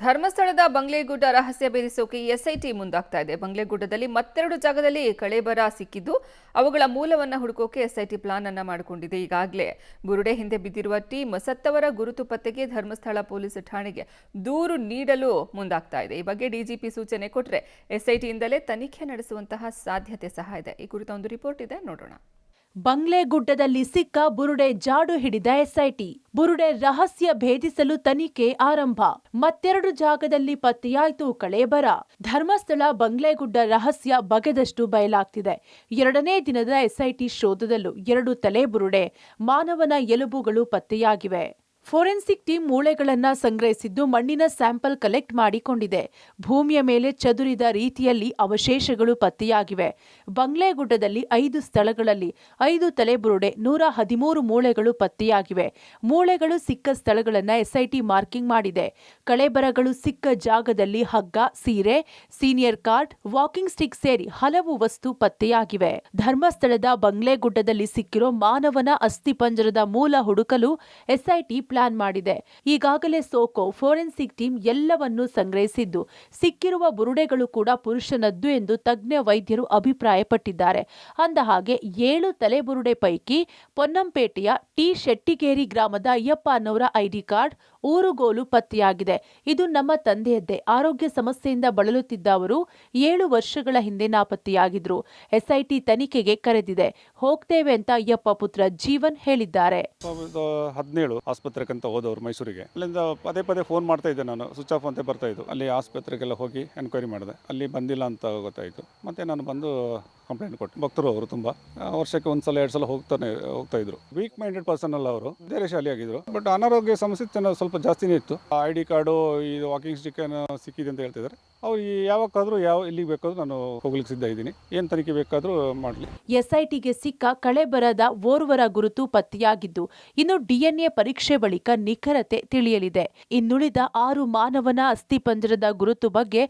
ಧರ್ಮಸ್ಥಳದ ಬಂಗ್ಲೆಗುಡ್ಡ ರಹಸ್ಯ ಭೇದಿಸೋಕೆ ಎಸ್ಐಟಿ ಮುಂದಾಗ್ತಾ ಇದೆ. ಬಂಗ್ಲೆಗುಡ್ಡದಲ್ಲಿ ಮತ್ತೆರಡು ಜಾಗದಲ್ಲಿ ಕಳೇಬರ ಸಿಕ್ಕಿದ್ದು ಅವುಗಳ ಮೂಲವನ್ನ ಹುಡುಕೋಕೆ ಎಸ್ಐಟಿ ಪ್ಲಾನ್ ಅನ್ನ ಮಾಡಿಕೊಂಡಿದೆ. ಈಗಾಗಲೇ ಬುರುಡೆ ಹಿಂದೆ ಬಿದ್ದಿರುವ ಟೀಮ್ ಸತ್ತವರ ಗುರುತು ಪತ್ತೆಗೆ ಧರ್ಮಸ್ಥಳ ಪೊಲೀಸ್ ಠಾಣೆಗೆ ದೂರು ನೀಡಲು ಮುಂದಾಗ್ತಾ ಇದೆ. ಈ ಬಗ್ಗೆ ಡಿಜಿಪಿ ಸೂಚನೆ ಕೊಟ್ಟರೆ ಎಸ್ಐಟಿಯಿಂದಲೇ ತನಿಖೆ ನಡೆಸುವಂತಹ ಸಾಧ್ಯತೆ ಸಹ ಇದೆ. ಈ ಕುರಿತ ಒಂದು ರಿಪೋರ್ಟ್ ಇದೆ, ನೋಡೋಣ. ಬಂಗ್ಲೆಗುಡ್ಡದಲ್ಲಿ ಸಿಕ್ಕ ಬುರುಡೆ ಜಾಡು ಹಿಡಿದ ಎಸ್ಐಟಿ. ಬುರುಡೆ ರಹಸ್ಯ ಭೇದಿಸಲು ತನಿಖೆ ಆರಂಭ. ಮತ್ತೆರಡು ಜಾಗದಲ್ಲಿ ಪತ್ತೆಯಾಯಿತು ಕಳೇಬರ. ಧರ್ಮಸ್ಥಳ ಬಂಗ್ಲೆಗುಡ್ಡ ರಹಸ್ಯ ಬಗೆದಷ್ಟು ಬಯಲಾಗ್ತಿದೆ. ಎರಡನೇ ದಿನದ ಎಸ್ಐಟಿ ಶೋಧದಲ್ಲೂ 2 ತಲೆ ಬುರುಡೆ, ಮಾನವನ ಎಲುಬುಗಳು ಪತ್ತೆಯಾಗಿವೆ. ಫೋರೆನ್ಸಿಕ್ ಟೀಮ್ ಮೂಳೆಗಳನ್ನ ಸಂಗ್ರಹಿಸಿದ್ದು ಮಣ್ಣಿನ ಸ್ಯಾಂಪಲ್ ಕಲೆಕ್ಟ್ ಮಾಡಿಕೊಂಡಿದೆ. ಭೂಮಿಯ ಮೇಲೆ ಚದುರಿದ ರೀತಿಯಲ್ಲಿ ಅವಶೇಷಗಳು ಪತ್ತೆಯಾಗಿವೆ. ಬಂಗ್ಲೆಗುಡ್ಡದಲ್ಲಿ 5 ಸ್ಥಳಗಳಲ್ಲಿ 5 ತಲೆಬುರುಡೆ, 113 ಮೂಳೆಗಳು ಪತ್ತೆಯಾಗಿವೆ. ಮೂಳೆಗಳು ಸಿಕ್ಕ ಸ್ಥಳಗಳನ್ನ ಎಸ್ಐಟಿ ಮಾರ್ಕಿಂಗ್ ಮಾಡಿದೆ. ಕಳೇಬರಗಳು ಸಿಕ್ಕ ಜಾಗದಲ್ಲಿ ಹಗ್ಗ, ಸೀರೆ, ಸೀನಿಯರ್ ಕಾರ್ಡ್, ವಾಕಿಂಗ್ ಸ್ಟಿಕ್ ಸೇರಿ ಹಲವು ವಸ್ತು ಪತ್ತೆಯಾಗಿವೆ. ಧರ್ಮಸ್ಥಳದ ಬಂಗ್ಲೆಗುಡ್ಡದಲ್ಲಿ ಸಿಕ್ಕಿರೋ ಮಾನವನ ಅಸ್ಥಿಪಂಜರದ ಮೂಲ ಹುಡುಕಲು ಎಸ್ಐಟಿ ಪ್ಲಾನ್ ಮಾಡಿದೆ. ಈಗಾಗಲೇ ಸೋಕೋ ಫೋರೆನ್ಸಿಕ್ ಟೀಮ್ ಎಲ್ಲವನ್ನೂ ಸಂಗ್ರಹಿಸಿದ್ದು ಸಿಕ್ಕಿರುವ ಬುರುಡೆಗಳು ಕೂಡ ಪುರುಷನದ್ದು ಎಂದು ತಜ್ಞ ವೈದ್ಯರು ಅಭಿಪ್ರಾಯಪಟ್ಟಿದ್ದಾರೆ. ಅಂದಹಾಗೆ 7 ತಲೆಬುರುಡೆ ಪೈಕಿ ಪೊನ್ನಂಪೇಟೆಯ ಟಿ ಶೆಟ್ಟಿಗೇರಿ ಗ್ರಾಮದ ಅಯ್ಯಪ್ಪ ಅನ್ನೋರ ಐಡಿ ಕಾರ್ಡ್, ಊರುಗೋಲು ಪತ್ತೆಯಾಗಿದೆ. ಇದು ನಮ್ಮ ತಂದೆಯದ್ದೇ. ಆರೋಗ್ಯ ಸಮಸ್ಯೆಯಿಂದ ಬಳಲುತ್ತಿದ್ದ ಅವರು 7 ವರ್ಷಗಳ ಹಿಂದೆ ನಾಪತ್ತೆಯಾಗಿದ್ರು. ಎಸ್ಐಟಿ ತನಿಖೆಗೆ ಕರೆದಿದೆ. ಹೋಗ್ತೇವೆ ಅಂತ ಅಯ್ಯಪ್ಪ ಪುತ್ರ ಜೀವನ್ ಹೇಳಿದ್ದಾರೆ. 17 ಆಸ್ಪತ್ರೆಗೆ ಅಂತ ಹೋದವರು ಮೈಸೂರಿಗೆ. ಅಲ್ಲಿಂದ ಪದೇ ಪದೇ ಫೋನ್ ಮಾಡ್ತಾ ಇದ್ದೆ, ನಾನು ಸ್ವಿಚ್ ಆಫ್ ಅಂತ ಬರ್ತಾ ಇದ್ದು. ಅಲ್ಲಿ ಆಸ್ಪತ್ರೆಗೆಲ್ಲ ಹೋಗಿ ಎನ್ಕ್ವೈರಿ ಮಾಡಿದೆ. ಅಲ್ಲಿ ಬಂದಿಲ್ಲ ಅಂತ ಗೊತ್ತಾಯಿತು. ಮತ್ತೆ ನಾನು ಬಂದು ಕಂಪ್ಲೇಂಟ್ ಕೊಟ್ಟು, ಭಕ್ತರು ಅವರು ತುಂಬಾ ವರ್ಷಕ್ಕೆ 1 ಸಲ 2 ಸಲ ಹೋಗ್ತಾ ಇದ್ರು. ವೀಕ್ ಮೈಂಡೆಡ್ ಪರ್ಸನ್ ಅಲ್ಲ ಅವರು, ಧೈರ್ಯಶಾಲಿ ಆಗಿದ್ರು. ಬಟ್ ಅನಾರೋಗ್ಯ ಸಮಸ್ಯೆ ಸ್ವಲ್ಪ ಜಾಸ್ತಿನೇ ಇತ್ತು. ಐಡಿ ಕಾರ್ಡು, ಈ ವಾಕಿಂಗ್ ಸ್ಟಿಕ್ ಸಿಕ್ಕಿದೆ ಅಂತ ಹೇಳ್ತಿದ್ದಾರೆ. ಅವ್ರು ಯಾವಾಗಾದ್ರೂ ಎಲ್ಲಿಗೆ ಬೇಕಾದ್ರೂ ನಾನು ಹೋಗ್ಲಿಕ್ಕೆ ಸಿದ್ಧ ಇದ್ದೀನಿ. ಏನ್ ತನಿಖೆ ಬೇಕಾದ್ರೂ ಮಾಡಲಿ. ಎಸ್ಐಟಿಗೆ ಸಿಕ್ಕ ಕಳೇಬರದ ಓರ್ವರ ಗುರುತು ಪತ್ತೆಯಾಗಿದ್ದು ಇನ್ನು ಡಿಎನ್ಎ ಪರೀಕ್ಷೆ ಬಳಿಕ ನಿಖರತೆ ತಿಳಿಯಲಿದೆ. ಇನ್ನುಳಿದ 6 ಮಾನವನ ಅಸ್ಥಿಪಂಜರದ ಗುರುತು ಬಗ್ಗೆ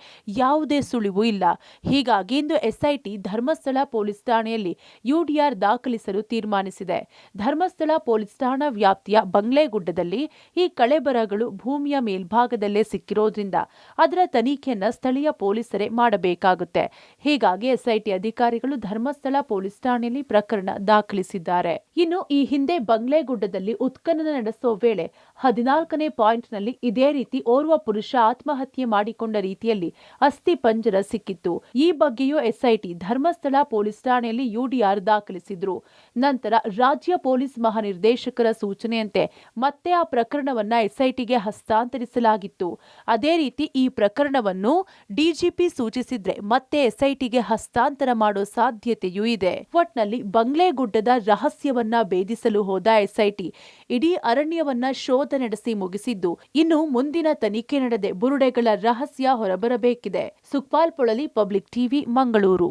ಯಾವುದೇ ಸುಳಿವು ಇಲ್ಲ. ಹೀಗಾಗಿ ಇಂದು ಎಸ್ಐಟಿ ಧರ್ಮಸ್ಥಳ ಪೊಲೀಸ್ ಠಾಣೆಯಲ್ಲಿ ಯುಡಿಆರ್ ದಾಖಲಿಸಲು ತೀರ್ಮಾನಿಸಿದೆ. ಧರ್ಮಸ್ಥಳ ಪೊಲೀಸ್ ಠಾಣಾ ವ್ಯಾಪ್ತಿಯ ಬಂಗ್ಲೆಗುಡ್ಡದಲ್ಲಿ ಈ ಕಳೇಬರಗಳು ಭೂಮಿಯ ಮೇಲ್ಭಾಗದಲ್ಲೇ ಸಿಕ್ಕಿರೋದ್ರಿಂದ ಅದರ ತನಿಖೆಯನ್ನ ಸ್ಥಳೀಯ ಪೊಲೀಸರೇ ಮಾಡಬೇಕಾಗುತ್ತೆ. ಹೀಗಾಗಿ ಎಸ್ಐಟಿ ಅಧಿಕಾರಿಗಳು ಧರ್ಮಸ್ಥಳ ಪೊಲೀಸ್ ಠಾಣೆಯಲ್ಲಿ ಪ್ರಕರಣ ದಾಖಲಿಸಿದ್ದಾರೆ. ಇನ್ನು ಈ ಹಿಂದೆ ಬಂಗ್ಲೆಗುಡ್ಡದಲ್ಲಿ ಉತ್ಖನನ ನಡೆಸೋ ವೇಳೆ 14ನೇ ಪಾಯಿಂಟ್ನಲ್ಲಿ ಇದೇ ರೀತಿ ಓರ್ವ ಪುರುಷ ಆತ್ಮಹತ್ಯೆ ಮಾಡಿಕೊಂಡ ರೀತಿಯಲ್ಲಿ ಅಸ್ಥಿ ಪಂಜರ ಸಿಕ್ಕಿತ್ತು. ಈ ಬಗ್ಗೆಯೂ ಎಸ್ಐಟಿ ಧರ್ಮಸ್ಥಳ ಪೊಲೀಸ್ ಠಾಣೆಯಲ್ಲಿ ಯುಡಿಆರ್ ದಾಖಲಿಸಿದ್ರು. ನಂತರ ರಾಜ್ಯ ಪೊಲೀಸ್ ಮಹಾನಿರ್ದೇಶಕರ ಸೂಚನೆಯಂತೆ ಮತ್ತೆ ಆ ಪ್ರಕರಣವನ್ನ ಎಸ್ಐಟಿಗೆ ಹಸ್ತಾಂತರಿಸಲಾಗಿತ್ತು. ಅದೇ ರೀತಿ ಈ ಪ್ರಕರಣವನ್ನು ಡಿಜಿಪಿ ಸೂಚಿಸಿದ್ರೆ ಮತ್ತೆ ಎಸ್ಐಟಿಗೆ ಹಸ್ತಾಂತರ ಮಾಡೋ ಸಾಧ್ಯತೆಯೂ ಇದೆ. ಒಟ್ನಲ್ಲಿ ಬಂಗ್ಲೆಗುಡ್ಡದ ರಹಸ್ಯವನ್ನ ಭೇದಿಸಲು ಹೋದ ಎಸ್ಐಟಿ ಇಡೀ ಅರಣ್ಯವನ್ನ ಶೋಧ ನಡೆಸಿ ಮುಗಿಸಿದ್ದು ಇನ್ನು ಮುಂದಿನ ತನಿಖೆ ನಡೆದೆ ಬುರುಡೆಗಳ ರಹಸ್ಯ ಹೊರಬರಬೇಕಿದೆ. Sukpal Polali, public TV, Mangaluru.